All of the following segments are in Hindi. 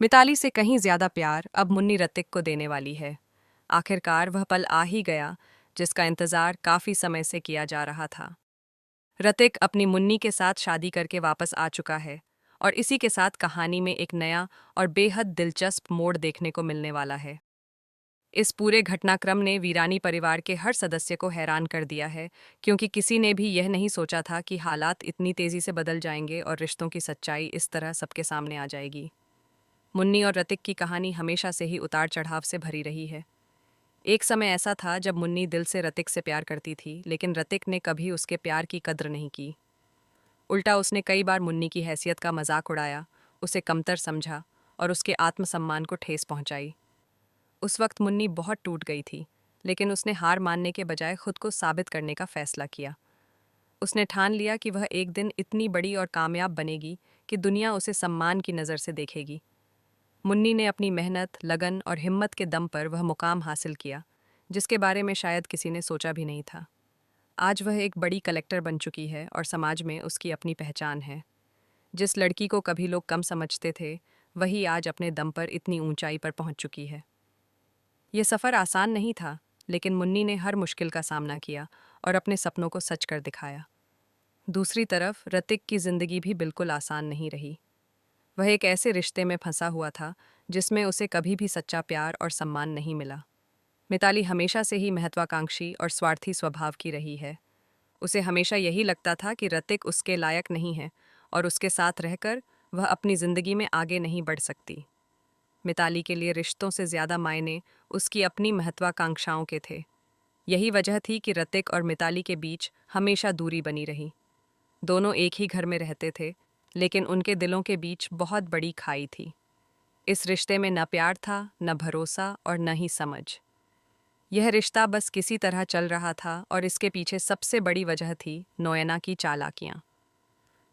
मिताली से कहीं ज्यादा प्यार अब मुन्नी ऋतिक को देने वाली है। आखिरकार वह पल आ ही गया जिसका इंतजार काफी समय से किया जा रहा था। ऋतिक अपनी मुन्नी के साथ शादी करके वापस आ चुका है और इसी के साथ कहानी में एक नया और बेहद दिलचस्प मोड़ देखने को मिलने वाला है। इस पूरे घटनाक्रम ने वीरानी परिवार के हर सदस्य को हैरान कर दिया है, क्योंकि किसी ने भी यह नहीं सोचा था कि हालात इतनी तेजी से बदल जाएंगे और रिश्तों की सच्चाई इस तरह सबके सामने आ जाएगी। मुन्नी और ऋतिक की कहानी हमेशा से ही उतार चढ़ाव से भरी रही है। एक समय ऐसा था जब मुन्नी दिल से ऋतिक से प्यार करती थी, लेकिन ऋतिक ने कभी उसके प्यार की कद्र नहीं की। उल्टा उसने कई बार मुन्नी की हैसियत का मजाक उड़ाया, उसे कमतर समझा और उसके आत्मसम्मान को ठेस पहुंचाई। उस वक्त मुन्नी बहुत टूट गई थी, लेकिन उसने हार मानने के बजाय खुद को साबित करने का फैसला किया। उसने ठान लिया कि वह एक दिन इतनी बड़ी और कामयाब बनेगी कि दुनिया उसे सम्मान की नज़र से देखेगी। मुन्नी ने अपनी मेहनत, लगन और हिम्मत के दम पर वह मुकाम हासिल किया, जिसके बारे में शायद किसी ने सोचा भी नहीं था। आज वह एक बड़ी कलेक्टर बन चुकी है और समाज में उसकी अपनी पहचान है। जिस लड़की को कभी लोग कम समझते थे, वही आज अपने दम पर इतनी ऊंचाई पर पहुंच चुकी है। ये सफ़र आसान नहीं था, लेकिन मुन्नी ने हर मुश्किल का सामना किया और अपने सपनों को सच कर दिखाया। दूसरी तरफ ऋतिक की जिंदगी भी बिल्कुल आसान नहीं रही। वह एक ऐसे रिश्ते में फंसा हुआ था जिसमें उसे कभी भी सच्चा प्यार और सम्मान नहीं मिला। मिताली हमेशा से ही महत्वाकांक्षी और स्वार्थी स्वभाव की रही है। उसे हमेशा यही लगता था कि ऋतिक उसके लायक नहीं है और उसके साथ रहकर वह अपनी जिंदगी में आगे नहीं बढ़ सकती। मिताली के लिए रिश्तों से ज्यादा मायने उसकी अपनी महत्वाकांक्षाओं के थे। यही वजह थी कि ऋतिक और मिताली के बीच हमेशा दूरी बनी रही। दोनों एक ही घर में रहते थे, लेकिन उनके दिलों के बीच बहुत बड़ी खाई थी। इस रिश्ते में न प्यार था, न भरोसा और न ही समझ। यह रिश्ता बस किसी तरह चल रहा था और इसके पीछे सबसे बड़ी वजह थी नोएना की चालाकियाँ।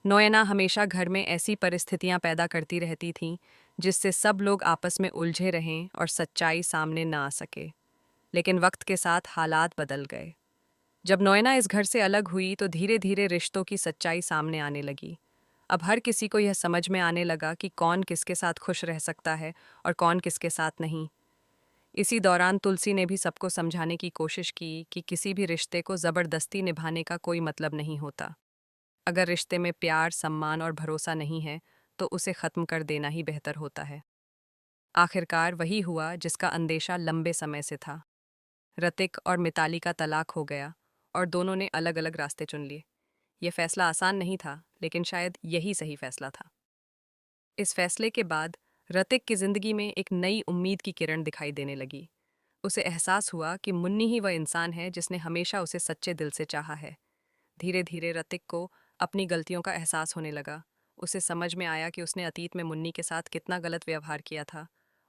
नोएना हमेशा घर में ऐसी परिस्थितियां पैदा करती रहती थीं जिससे सब लोग आपस में उलझे रहें और सच्चाई सामने न आ सके। लेकिन वक्त के साथ हालात बदल गए। जब नोएना इस घर से अलग हुई तो धीरे धीरे रिश्तों की सच्चाई सामने आने लगी। अब हर किसी को यह समझ में आने लगा कि कौन किसके साथ खुश रह सकता है और कौन किसके साथ नहीं। इसी दौरान तुलसी ने भी सबको समझाने की कोशिश की कि किसी भी रिश्ते को ज़बरदस्ती निभाने का कोई मतलब नहीं होता। अगर रिश्ते में प्यार, सम्मान और भरोसा नहीं है, तो उसे ख़त्म कर देना ही बेहतर होता है। आखिरकार वही हुआ जिसका अंदेशा लंबे समय से था। ऋतिक और मिताली का तलाक हो गया और दोनों ने अलग अलग रास्ते चुन लिए। यह फैसला आसान नहीं था, लेकिन शायद यही सही फैसला था। इस फैसले के बाद ऋतिक की जिंदगी में एक नई उम्मीद की किरण दिखाई देने लगी। उसे एहसास हुआ कि मुन्नी ही वह इंसान है जिसने हमेशा उसे सच्चे दिल से चाहा है। धीरे धीरे ऋतिक को अपनी गलतियों का एहसास होने लगा। उसे समझ में आया कि उसने अतीत में मुन्नी के साथ कितना गलत व्यवहार किया था।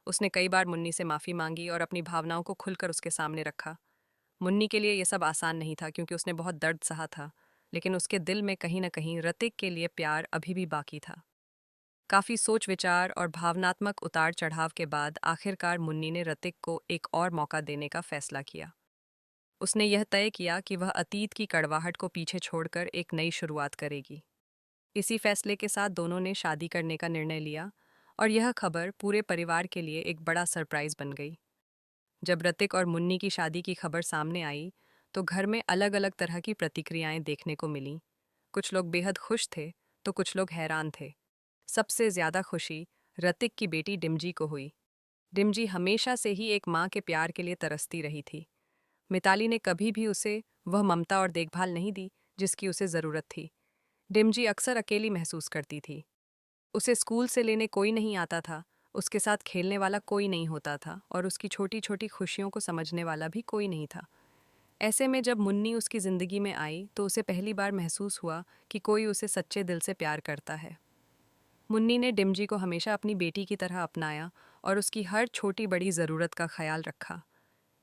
उसने कई बार मुन्नी से माफ़ी मांगी और अपनी भावनाओं को खुलकर उसके सामने रखा। मुन्नी के लिए यह सब आसान नहीं था, क्योंकि उसने बहुत दर्द सहा था, लेकिन उसके दिल में कहीं न कहीं ऋतिक के लिए प्यार अभी भी बाकी था। काफ़ी सोच विचार और भावनात्मक उतार चढ़ाव के बाद आखिरकार मुन्नी ने ऋतिक को एक और मौका देने का फैसला किया। उसने यह तय किया कि वह अतीत की कड़वाहट को पीछे छोड़कर एक नई शुरुआत करेगी। इसी फैसले के साथ दोनों ने शादी करने का निर्णय लिया और यह खबर पूरे परिवार के लिए एक बड़ा सरप्राइज बन गई। जब ऋतिक और मुन्नी की शादी की खबर सामने आई, तो घर में अलग अलग तरह की प्रतिक्रियाएं देखने को मिलीं। कुछ लोग बेहद खुश थे, तो कुछ लोग हैरान थे। सबसे ज्यादा खुशी ऋतिक की बेटी डिम्जी को हुई। डिम्जी हमेशा से ही एक माँ के प्यार के लिए तरसती रही थी। मिताली ने कभी भी उसे वह ममता और देखभाल नहीं दी जिसकी उसे जरूरत थी। डिम्जी अक्सर अकेली महसूस करती थी। उसे स्कूल से लेने कोई नहीं आता था, उसके साथ खेलने वाला कोई नहीं होता था और उसकी छोटी छोटी खुशियों को समझने वाला भी कोई नहीं था। ऐसे में जब मुन्नी उसकी ज़िंदगी में आई तो उसे पहली बार महसूस हुआ कि कोई उसे सच्चे दिल से प्यार करता है। मुन्नी ने डिम्जी को हमेशा अपनी बेटी की तरह अपनाया और उसकी हर छोटी बड़ी ज़रूरत का ख्याल रखा।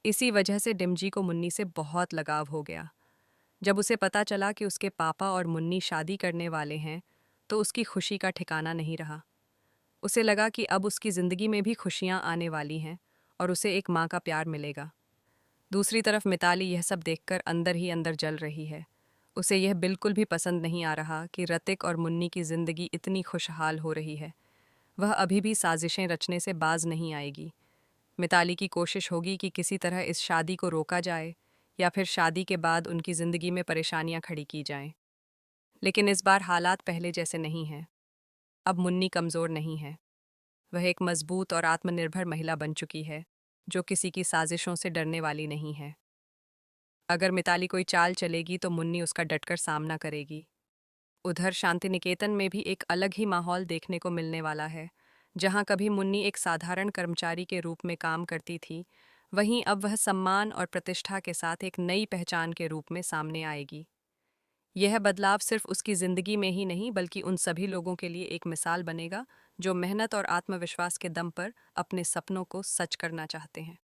इसी वजह से डिम्जी को मुन्नी से बहुत लगाव हो गया। जब उसे पता चला कि उसके पापा और मुन्नी शादी करने वाले हैं, तो उसकी खुशी का ठिकाना नहीं रहा। उसे लगा कि अब उसकी ज़िंदगी में भी खुशियाँ आने वाली हैं और उसे एक माँ का प्यार मिलेगा। दूसरी तरफ मिताली यह सब देखकर अंदर ही अंदर जल रही है। उसे यह बिल्कुल भी पसंद नहीं आ रहा कि ऋतिक और मुन्नी की ज़िंदगी इतनी खुशहाल हो रही है। वह अभी भी साजिशें रचने से बाज नहीं आएगी। मिताली की कोशिश होगी कि किसी तरह इस शादी को रोका जाए या फिर शादी के बाद उनकी जिंदगी में परेशानियां खड़ी की जाएं। लेकिन इस बार हालात पहले जैसे नहीं हैं। अब मुन्नी कमज़ोर नहीं है। वह एक मजबूत और आत्मनिर्भर महिला बन चुकी है, जो किसी की साजिशों से डरने वाली नहीं है। अगर मिताली कोई चाल चलेगी तो मुन्नी उसका डटकर सामना करेगी। उधर शांति निकेतन में भी एक अलग ही माहौल देखने को मिलने वाला है। जहां कभी मुन्नी एक साधारण कर्मचारी के रूप में काम करती थी, वहीं अब वह सम्मान और प्रतिष्ठा के साथ एक नई पहचान के रूप में सामने आएगी। यह बदलाव सिर्फ उसकी जिंदगी में ही नहीं बल्कि उन सभी लोगों के लिए एक मिसाल बनेगा जो मेहनत और आत्मविश्वास के दम पर अपने सपनों को सच करना चाहते हैं।